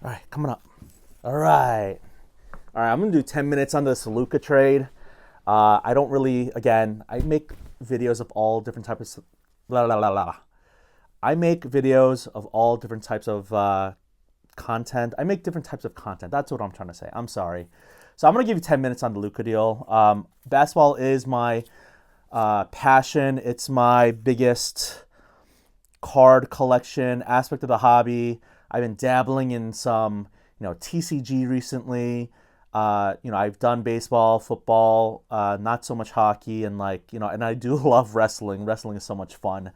All right, coming up. All right. All right, I'm going to do 10 minutes on this Luka trade. I don't really, again, I make videos of all different types of, la la la la. I make videos of all different types of content. I make different types of content. That's what I'm trying to say. I'm sorry. So I'm going to give you 10 minutes on the Luka deal. Basketball is my passion. It's my biggest card collection aspect of the hobby. I've been dabbling in some, TCG recently. I've done baseball, football, not so much hockey, and and I do love wrestling. Wrestling is so much fun.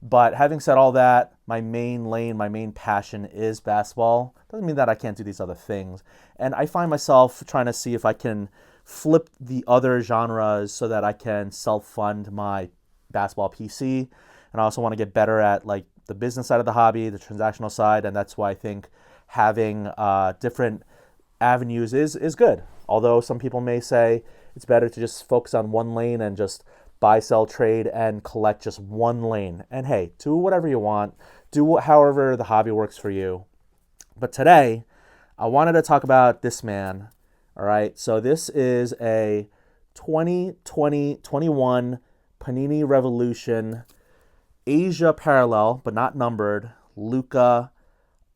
But having said all that, my main lane, my main passion is basketball. Doesn't mean that I can't do these other things. And I find myself trying to see if I can flip the other genres so that I can self-fund my basketball PC. And I also want to get better at like the business side of the hobby, the transactional side, and that's why I think having different avenues is good. Although some people may say it's better to just focus on one lane and just buy, sell, trade, and collect just one lane. And hey, do whatever you want. Do however the hobby works for you. But today, I wanted to talk about this man. All right, so this is a 2020-21 Panini Revolution Asia parallel, but not numbered, Luka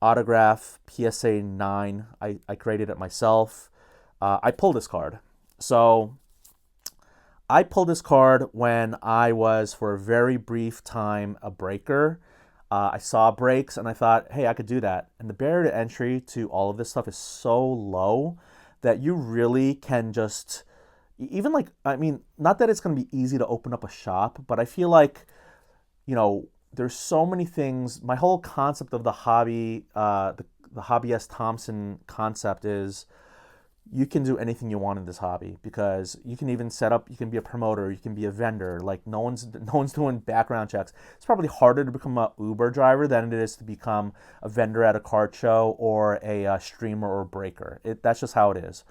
autograph PSA 9. I created it myself. I pulled this card. So I pulled this card when I was, for a very brief time, a breaker. I saw breaks and I thought, hey, I could do that. And the barrier to entry to all of this stuff is so low that you really can just, even like, I mean, not that it's going to be easy to open up a shop, but I feel like, there's so many things. My whole concept of the hobby, the Hobbyist Thompson concept is you can do anything you want in this hobby because you can even set up, you can be a promoter, you can be a vendor. Like no one's doing background checks. It's probably harder to become an Uber driver than it is to become a vendor at a card show or a streamer or breaker. That's just how it is.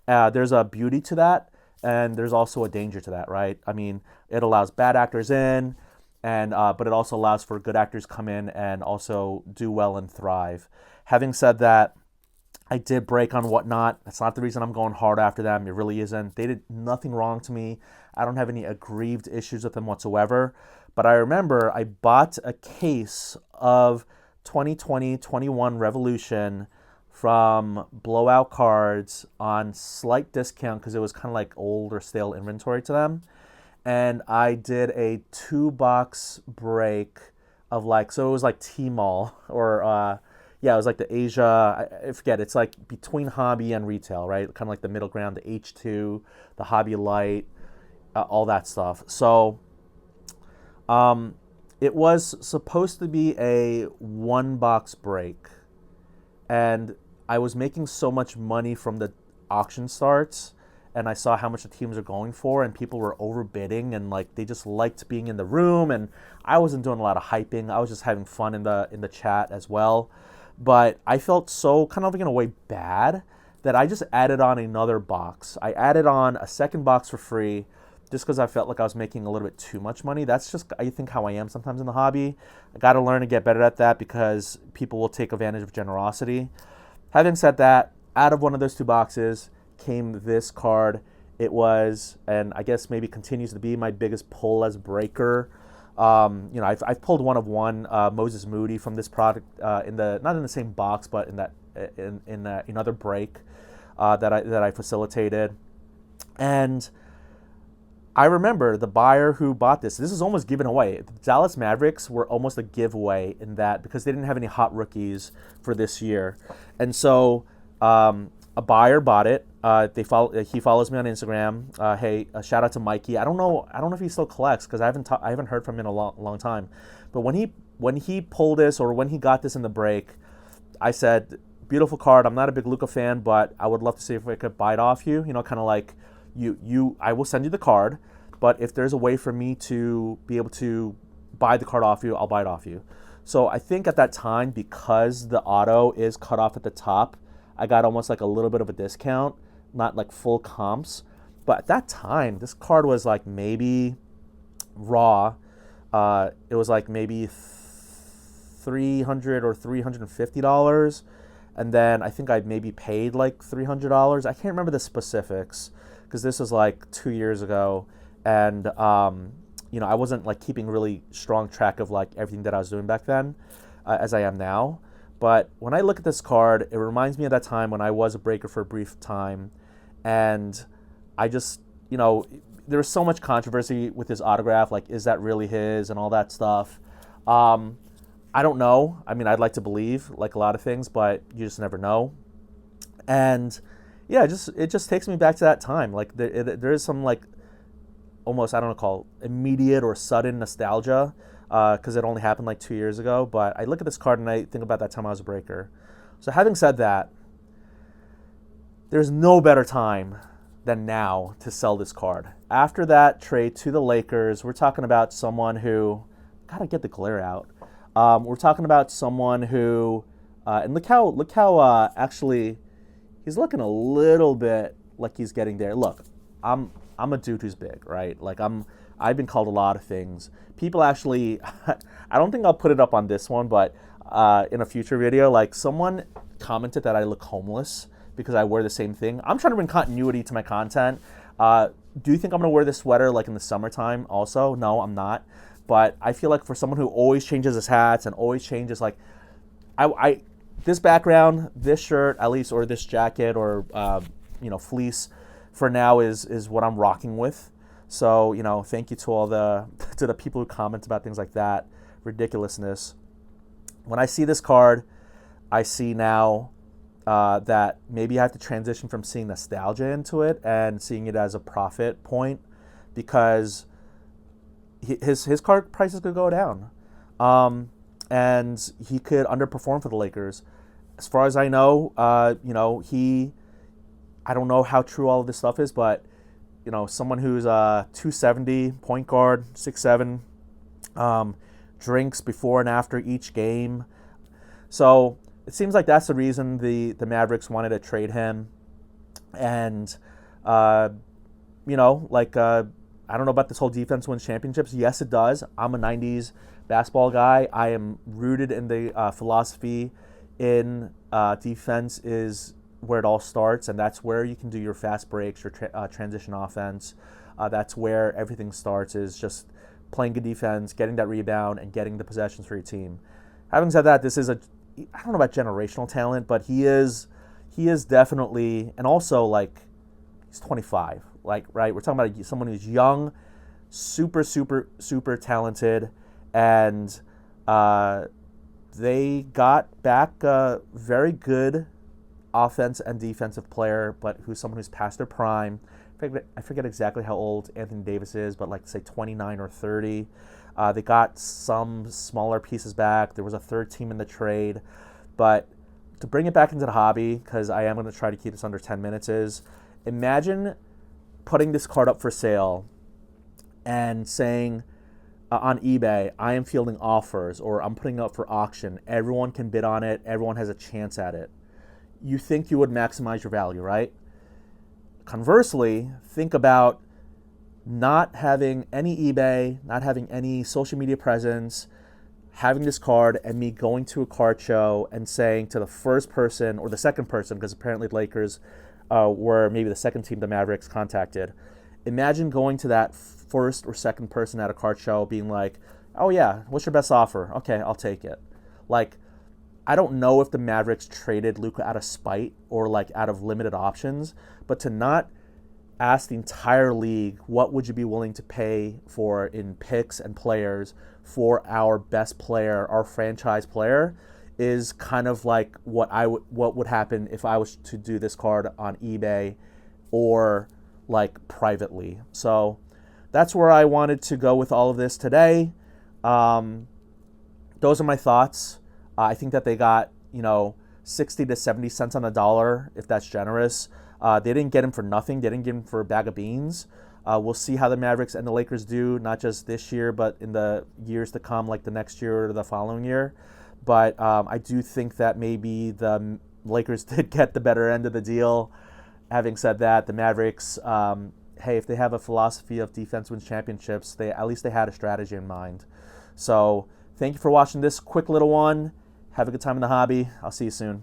There's a beauty to that, and there's also a danger to that, right? I mean, it allows bad actors in, and but it also allows for good actors come in and also do well and thrive. Having said that, I did break on Whatnot. That's not the reason I'm going hard after them. It really isn't. They did nothing wrong to me. I don't have any aggrieved issues with them whatsoever. But I remember I bought a case of 2020-21 Revolution from Blowout Cards on slight discount because it was kind of like old or stale inventory to them. And I did a 2-box break of so it was like Tmall or it was like the Asia, I forget, it's like between hobby and retail, right? Kind of like the middle ground, the H2, the Hobby Light, all that stuff. So it was supposed to be a 1-box break. And I was making so much money from the auction starts, and I saw how much the teams are going for, and people were overbidding, and they just liked being in the room, and I wasn't doing a lot of hyping. I was just having fun in the chat as well. But I felt so kind of in a way bad that I just added on another box. I added on a second box for free just because I felt like I was making a little bit too much money. That's just, I think, how I am sometimes in the hobby. I got to learn to get better at that because people will take advantage of generosity. Having said that, out of one of those 2 boxes came this card. It was, and I guess maybe continues to be, my biggest pull as breaker. I've pulled one of one, Moses Moody from this product not in the same box, but in another break that I facilitated. And I remember the buyer who bought this. This is almost given away. The Dallas Mavericks were almost a giveaway in that because they didn't have any hot rookies for this year, and so a buyer bought it. He follows me on Instagram. Hey, a shout out to Mikey. I don't know if he still collects because I haven't heard from him in a long time. But when he pulled this or when he got this in the break, I said, beautiful card. I'm not a big Luka fan, but I would love to see if I could buy it off you. Kind of like I will send you the card, but if there's a way for me to be able to buy the card off you, I'll buy it off you. So I think at that time, because the auto is cut off at the top, I got almost like a little bit of a discount, not like full comps. But at that time, this card was like maybe raw. It was like maybe $300 or $350. and then I think I maybe paid like $300. I can't remember the specifics because this was like 2 years ago, and I wasn't like keeping really strong track of like everything that I was doing back then, as I am now. But when I look at this card, it reminds me of that time when I was a breaker for a brief time, and I just, there was so much controversy with his autograph, like, is that really his and all that stuff. I don't know. I mean, I'd like to believe, like a lot of things, but you just never know. And yeah, it just takes me back to that time. Like there is some like almost, I don't know, call it immediate or sudden nostalgia, because it only happened like 2 years ago. But I look at this card and I think about that time I was a breaker. So having said that, there's no better time than now to sell this card. After that trade to the Lakers, we're talking about someone who, gotta get the glare out. We're talking about someone who, and look how actually he's looking a little bit like he's getting there. Look, I'm a dude who's big, right? Like I've been called a lot of things. People actually, I don't think I'll put it up on this one, but in a future video, like someone commented that I look homeless because I wear the same thing. I'm trying to bring continuity to my content. Do you think I'm gonna wear this sweater like in the summertime also? No, I'm not. But I feel like for someone who always changes his hats and always changes, like, I this background, this shirt at least, or this jacket, or fleece, for now is what I'm rocking with. So thank you to all the people who comment about things like that ridiculousness. When I see this card, I see now that maybe I have to transition from seeing nostalgia into it and seeing it as a profit point, because his card prices could go down, and he could underperform for the Lakers. As far as I know, I don't know how true all of this stuff is, but someone who's 270, point guard, 6'7", drinks before and after each game. So it seems like that's the reason the Mavericks wanted to trade him, and I don't know about this whole defense wins championships. Yes, it does. I'm a 90s basketball guy. I am rooted in the philosophy in defense is where it all starts, and that's where you can do your fast breaks, your transition offense. That's where everything starts, is just playing good defense, getting that rebound, and getting the possessions for your team. Having said that, this is I don't know about generational talent, but he is definitely, and also like he's 25. Like, right, we're talking about someone who's young, super, super, super talented, and they got back a very good offense and defensive player, but who's someone who's past their prime. I forget exactly how old Anthony Davis is, but like say 29 or 30. They got some smaller pieces back. There was a third team in the trade, but to bring it back into the hobby, because I am going to try to keep this under 10 minutes, is imagine putting this card up for sale and saying on eBay, I am fielding offers, or I'm putting it up for auction. Everyone can bid on it. Everyone has a chance at it. You think you would maximize your value, right? Conversely, think about not having any eBay, not having any social media presence, having this card, and me going to a card show and saying to the first person or the second person, because apparently the Lakers were maybe the second team the Mavericks contacted. Imagine going to that first or second person at a card show being like, oh yeah, what's your best offer? Okay, I'll take it. Like, I don't know if the Mavericks traded Luka out of spite or like out of limited options, but to not ask the entire league, what would you be willing to pay for in picks and players for our best player, our franchise player, is kind of like what would happen if I was to do this card on eBay or like privately. So that's where I wanted to go with all of this today. Those are my thoughts. I think that they got 60 to 70 cents on the dollar, if that's generous. They didn't get him for nothing. They didn't get him for a bag of beans. We'll see how the Mavericks and the Lakers do, not just this year, but in the years to come, like the next year or the following year. But I do think that maybe the Lakers did get the better end of the deal. Having said that, the Mavericks, hey, if they have a philosophy of defense wins championships, at least they had a strategy in mind. So thank you for watching this quick little one. Have a good time in the hobby. I'll see you soon.